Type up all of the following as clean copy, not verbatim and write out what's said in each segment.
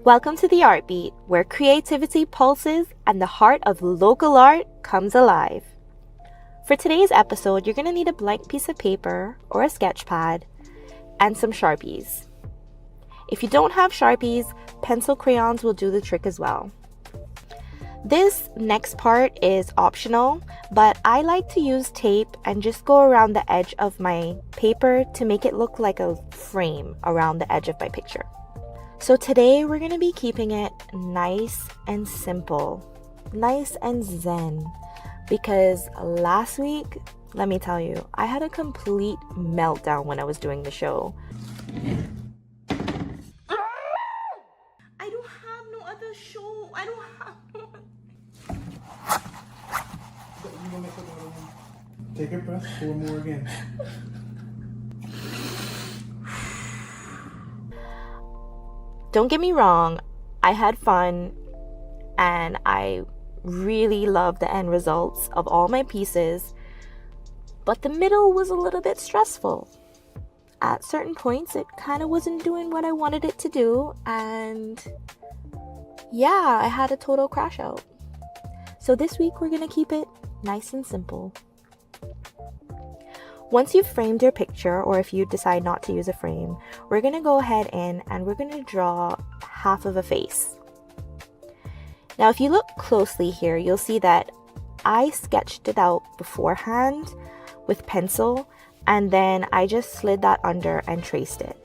Welcome to the Art Beat, where creativity pulses and the heart of local art comes alive. For today's episode, you're going to need a blank piece of paper or a sketch pad and some Sharpies. If you don't have Sharpies, pencil crayons will do the trick as well. This next part is optional, but I like to use tape and just go around the edge of my paper to make it look like a frame around the edge of my picture. So today we're going to be keeping it nice and simple, nice and zen, because last week, let me tell you, I had a complete meltdown when I was doing the show. I don't have no other show. I don't have no. Take a breath, pour more again. Don't get me wrong, I had fun and I really loved the end results of all my pieces, but the middle was a little bit stressful. At certain points, it kind of wasn't doing what I wanted it to do, and yeah, I had a total crash out. So this week, we're going to keep it nice and simple. Once you've framed your picture, or if you decide not to use a frame, we're going to go ahead and we're going to draw half of a face. Now, if you look closely here, you'll see that I sketched it out beforehand with pencil, and then I just slid that under and traced it.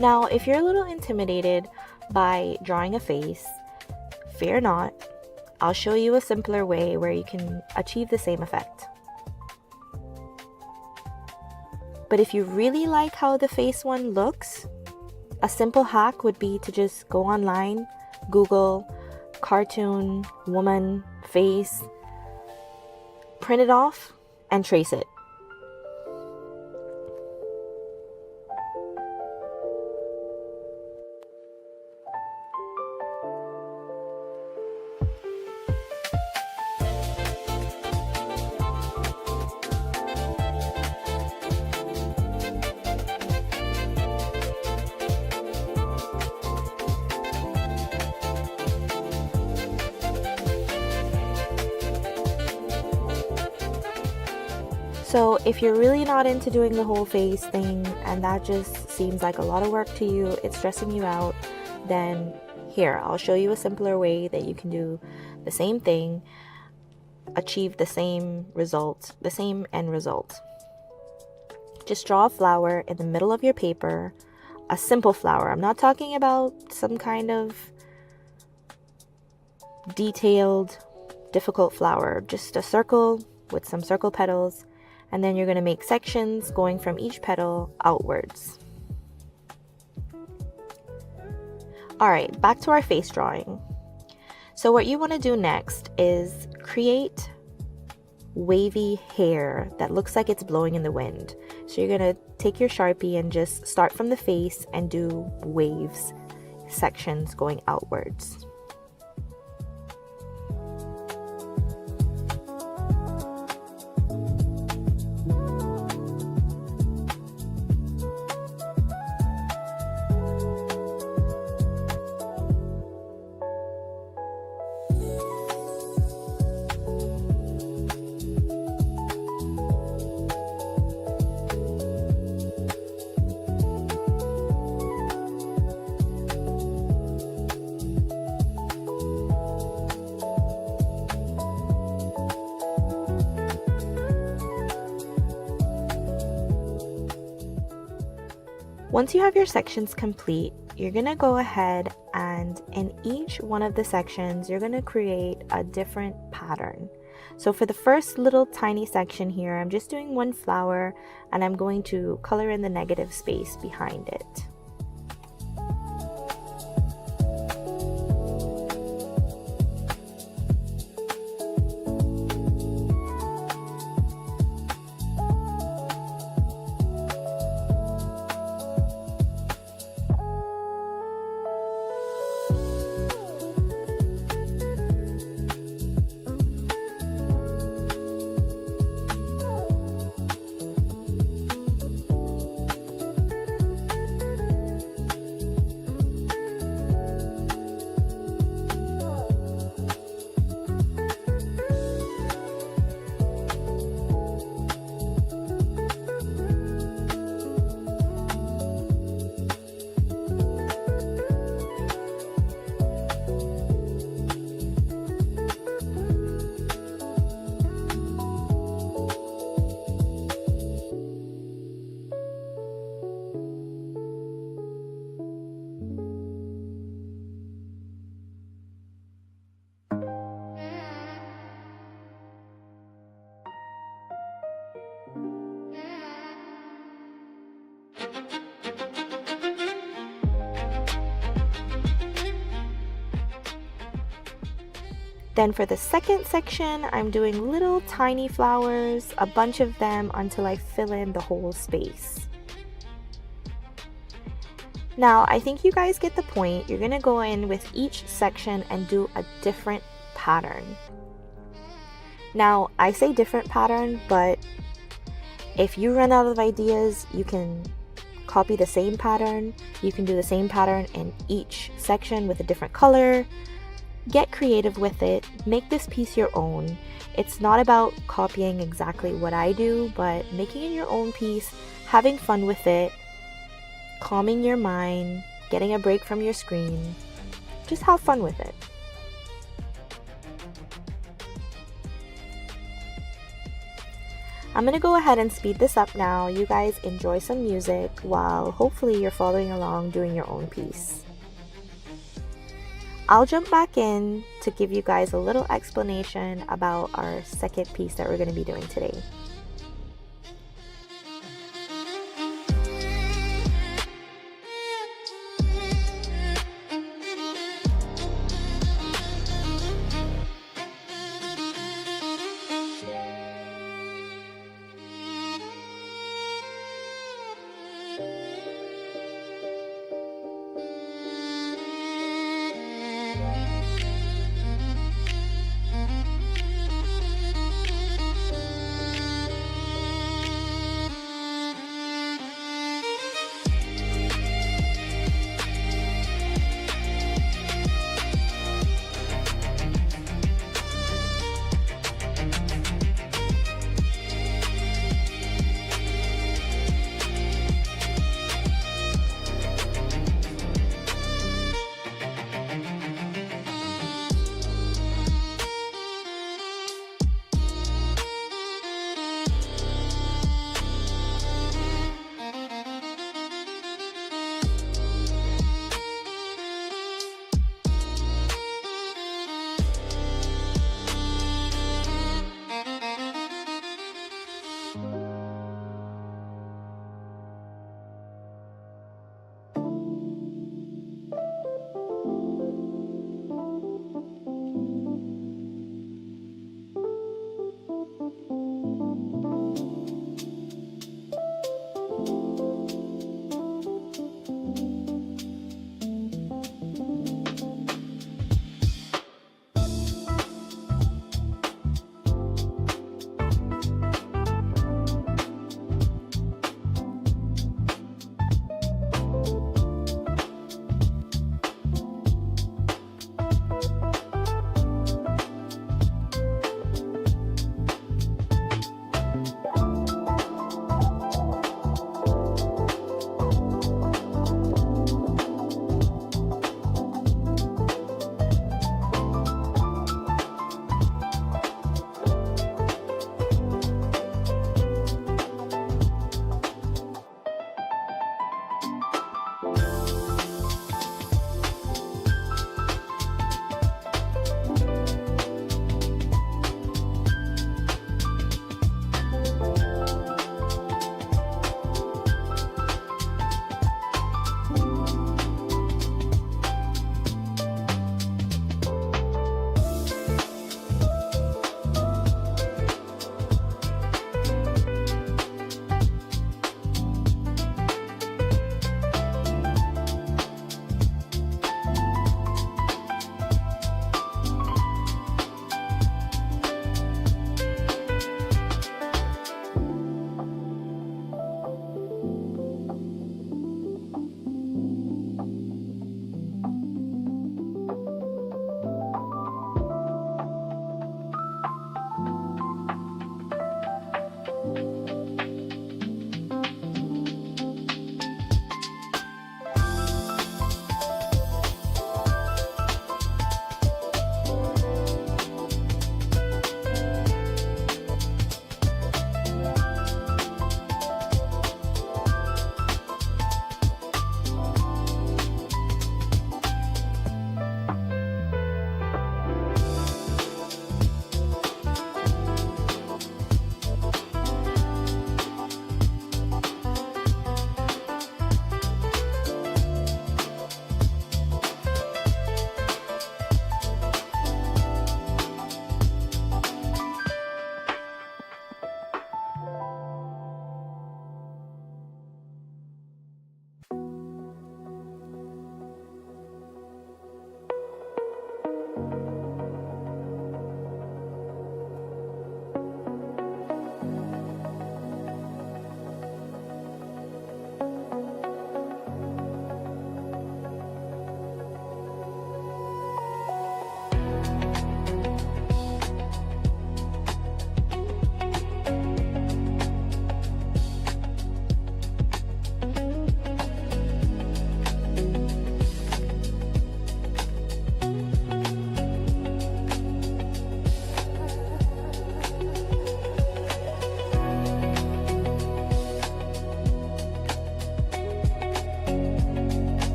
Now, if you're a little intimidated by drawing a face, fear not. I'll show you a simpler way where you can achieve the same effect. But if you really like how the face one looks, a simple hack would be to just go online, Google cartoon woman face, print it off, and trace it. So if you're really not into doing the whole face thing and that just seems like a lot of work to you, it's stressing you out, then here, I'll show you a simpler way that you can do the same thing, achieve the same result, the same end result. Just draw a flower in the middle of your paper, a simple flower. I'm not talking about some kind of detailed, difficult flower, just a circle with some circle petals. And then you're going to make sections going from each petal outwards. All right, back to our face drawing. So what you want to do next is create wavy hair that looks like it's blowing in the wind. So you're going to take your Sharpie and just start from the face and do waves, sections going outwards. Once you have your sections complete, you're going to go ahead and in each one of the sections, you're going to create a different pattern. So for the first little tiny section here, I'm just doing one flower and I'm going to color in the negative space behind it. Then for the second section, I'm doing little tiny flowers, a bunch of them until I fill in the whole space. Now, I think you guys get the point. You're gonna go in with each section and do a different pattern. Now, I say different pattern, but if you run out of ideas, you can copy the same pattern. You can do the same pattern in each section with a different color. Get creative with it. Make this piece your own. It's not about copying exactly what I do, but making it your own piece, having fun with it, calming your mind, getting a break from your screen. Just have fun with it. I'm gonna go ahead and speed this up now. You guys enjoy some music while hopefully you're following along doing your own piece. I'll jump back in to give you guys a little explanation about our second piece that we're going to be doing today.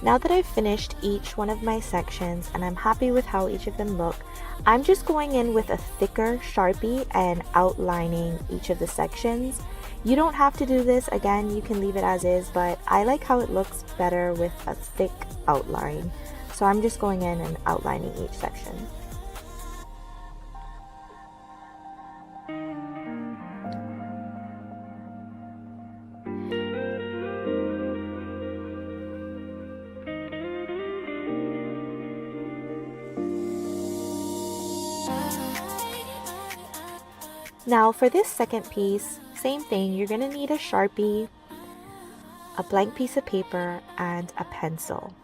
Now that I've finished each one of my sections and I'm happy with how each of them look, I'm just going in with a thicker Sharpie and outlining each of the sections. You don't have to do this, again, you can leave it as is, but I like how it looks better with a thick outline. So I'm just going in and outlining each section. Now for this second piece, same thing, you're going to need a Sharpie, a blank piece of paper, and a pencil.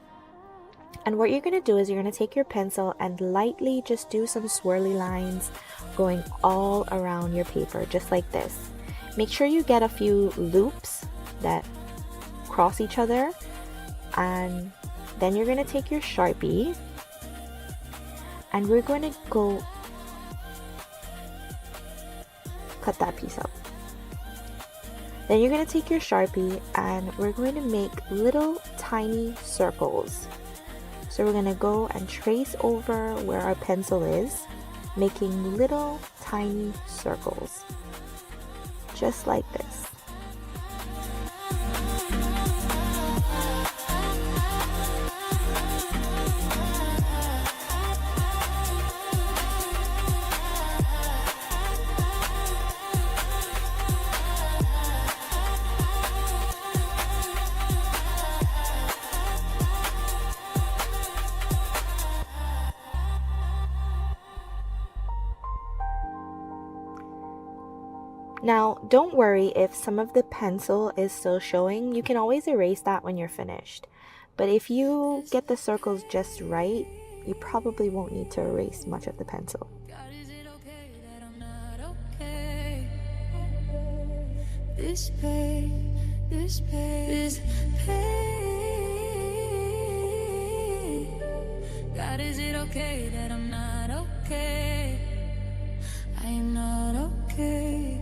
And what you're going to do is you're going to take your pencil and lightly just do some swirly lines going all around your paper, just like this. Make sure you get a few loops that cross each other, and then you're going to take your Sharpie and we're going to go cut that piece out. Then you're going to take your Sharpie and we're going to make little tiny circles. So we're going to go and trace over where our pencil is, making little tiny circles, just like this. Now, don't worry if some of the pencil is still showing. You can always erase that when you're finished. But if you get the circles just right, you probably won't need to erase much of the pencil. This pain, this pain. God, is it okay that I'm not okay? I am not okay.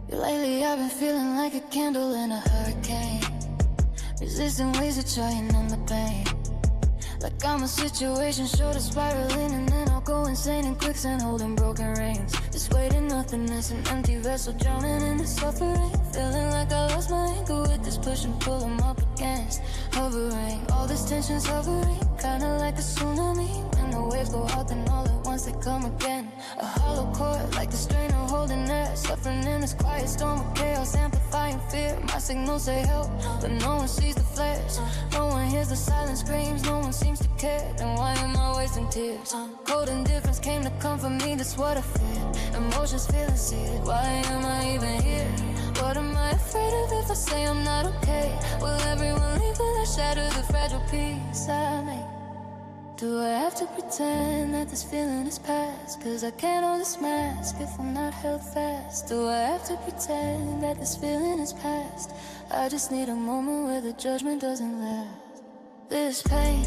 Lately I've been feeling like a candle in a hurricane, resisting ways of trying on the pain. Like I'm a situation short of spiraling, and then I'll go insane in quicksand holding broken reins. This weight in nothingness, an empty vessel drowning in the suffering. Feeling like I lost my anchor with this push and pull I'm up against. Hovering, all this tension's hovering, kinda like a tsunami. When the waves go out, then all at once they come again. A hollow cord, like the strain of holding air. Suffering in this quiet storm of chaos, amplifying fear. My signals say help, but no one sees the flares. No one hears the silent screams, no one seems to care. Then why am I wasting tears? Cold indifference came to comfort me, that's what I feared. Emotions feeling seared, why am I even here? What am I afraid of if I say I'm not okay? Will everyone leave? Will I shatter the fragile peace I make? Do I have to pretend that this feeling is past? Cause I can't hold this mask if I'm not held fast. Do I have to pretend that this feeling is past? I just need a moment where the judgment doesn't last. This pain,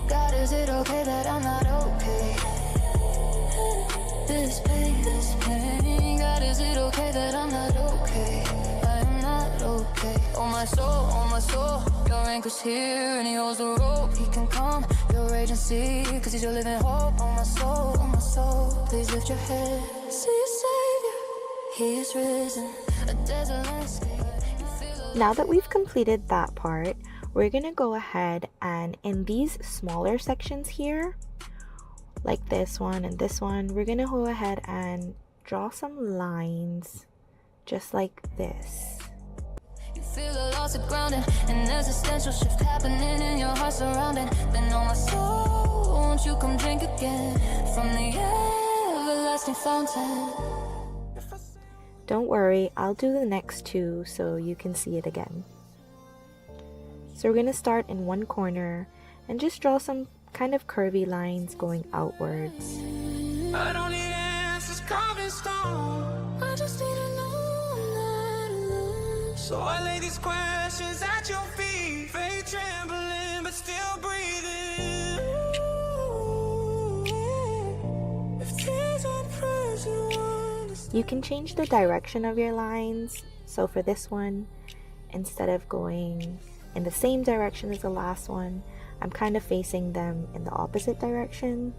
God, is it okay that I'm not okay? This pain, God, is it okay that I'm not okay? I'm not okay. Oh my soul, your anchor's here and he holds the rope. He can calm your rage and see, cause he's your living hope. Oh my soul, please lift your head. See your savior, he is risen. A desert landscape. Now that we've completed that part, we're gonna go ahead and in these smaller sections here, like this one and this one, we're gonna go ahead and draw some lines just like this. You feel a loss of grounding, an existential shift happening in your heart surrounding. Then on my soul, won't you come drink again from the everlasting fountain? Don't worry, I'll do the next two so you can see it again. So we're gonna start in one corner and just draw some kind of curvy lines going outwards. I don't need answers carved in stone. I just need to know I'm not alone. So I lay these questions at your feet, faith trembling but still breathing. If tears and prayers you understand. You can change the direction of your lines. So for this one, instead of going in the same direction as the last one, I'm kind of facing them in the opposite direction,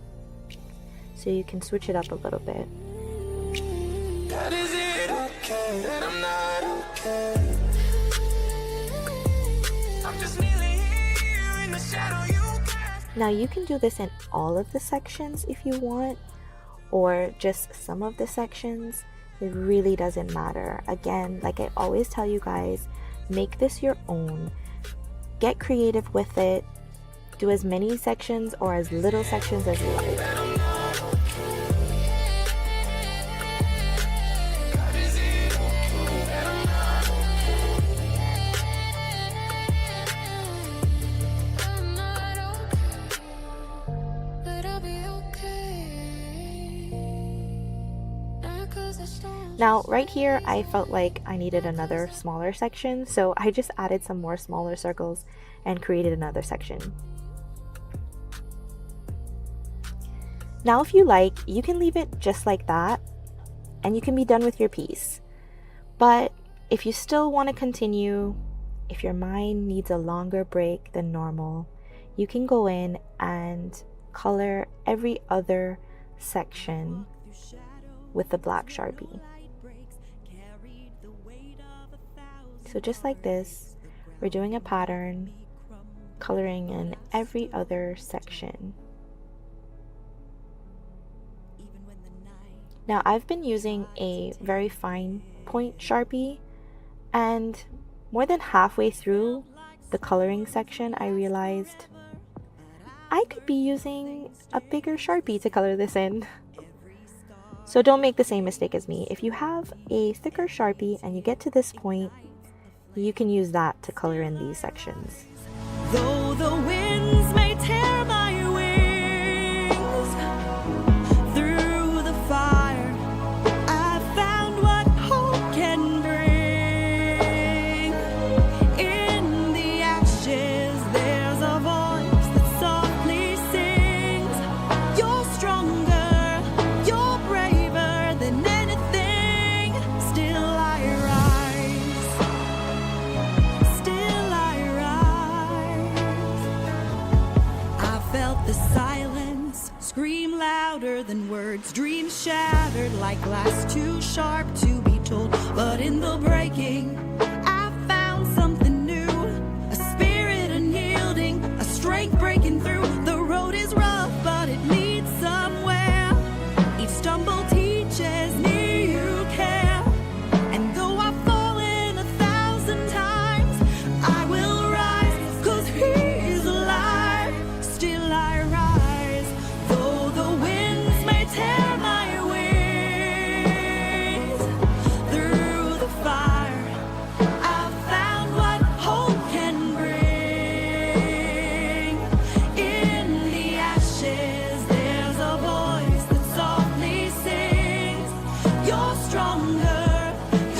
so you can switch it up a little bit. God, is it okay that I'm not okay? I'm just kneeling here in the shadow you cast. Now you can do this in all of the sections if you want, or just some of the sections. It really doesn't matter. Again, like I always tell you guys, make this your own. Get creative with it. Do as many sections or as little sections as you like. Now, right here, I felt like I needed another smaller section, so I just added some more smaller circles and created another section. Now, if you like, you can leave it just like that and you can be done with your piece. But if you still want to continue, if your mind needs a longer break than normal, you can go in and color every other section with the black Sharpie. So just like this, we're doing a pattern, coloring in every other section. Now I've been using a very fine point Sharpie, and more than halfway through the coloring section I realized I could be using a bigger Sharpie to color this in. So don't make the same mistake as me. If you have a thicker Sharpie and you get to this point, you can use that to color in these sections. Though the winds may tear my wings through the fire, I found what hope can bring. In the ashes, there's a voice that softly sings. You're stronger, you're braver than anything. Still I rise. Still I rise. I felt the silence scream louder than words. Dreams shattered like glass too sharp to be told. But in the breaking, I found something new. A spirit unyielding, a strength breaking through. The road is rough, but it leads somewhere. Each stumble teaches me you care. And though I've fallen 1,000 times, I will rise, 'cause he's alive. Still I rise, though the winds may tear my wings through the fire. I've found what hope can bring. In the ashes, there's a voice that softly sings. You're stronger,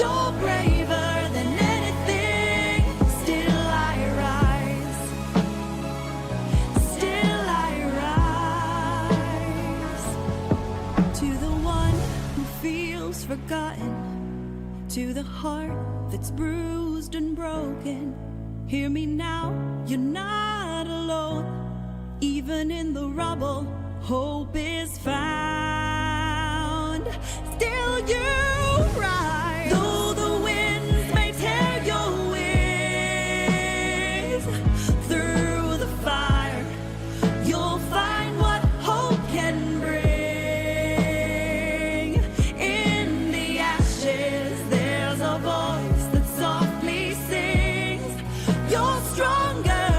you're braver than anything. Still I rise. Still I rise. To the one who feels forgotten, to the heart that's bruised and broken, hear me now, you're not alone. Even in the rubble, hope is found. Still you rise. Though the winds may tear your wings through the fire, you'll find what hope can bring. In the ashes, there's a voice that softly sings. You're stronger,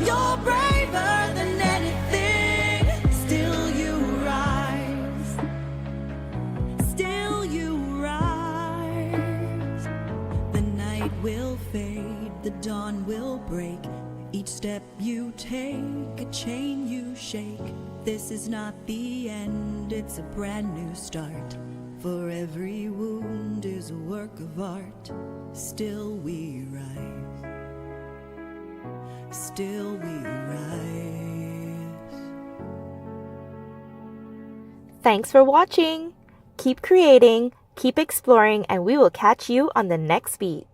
you're braver than anything. Still you rise. Still you rise. The night will fade, the dawn will break. Each step you take, a chain you shake. This is not the end, it's a brand new start. For every wound is a work of art. Still we rise. Still we rise. Thanks for watching. Keep creating, keep exploring, and we will catch you on the next beat.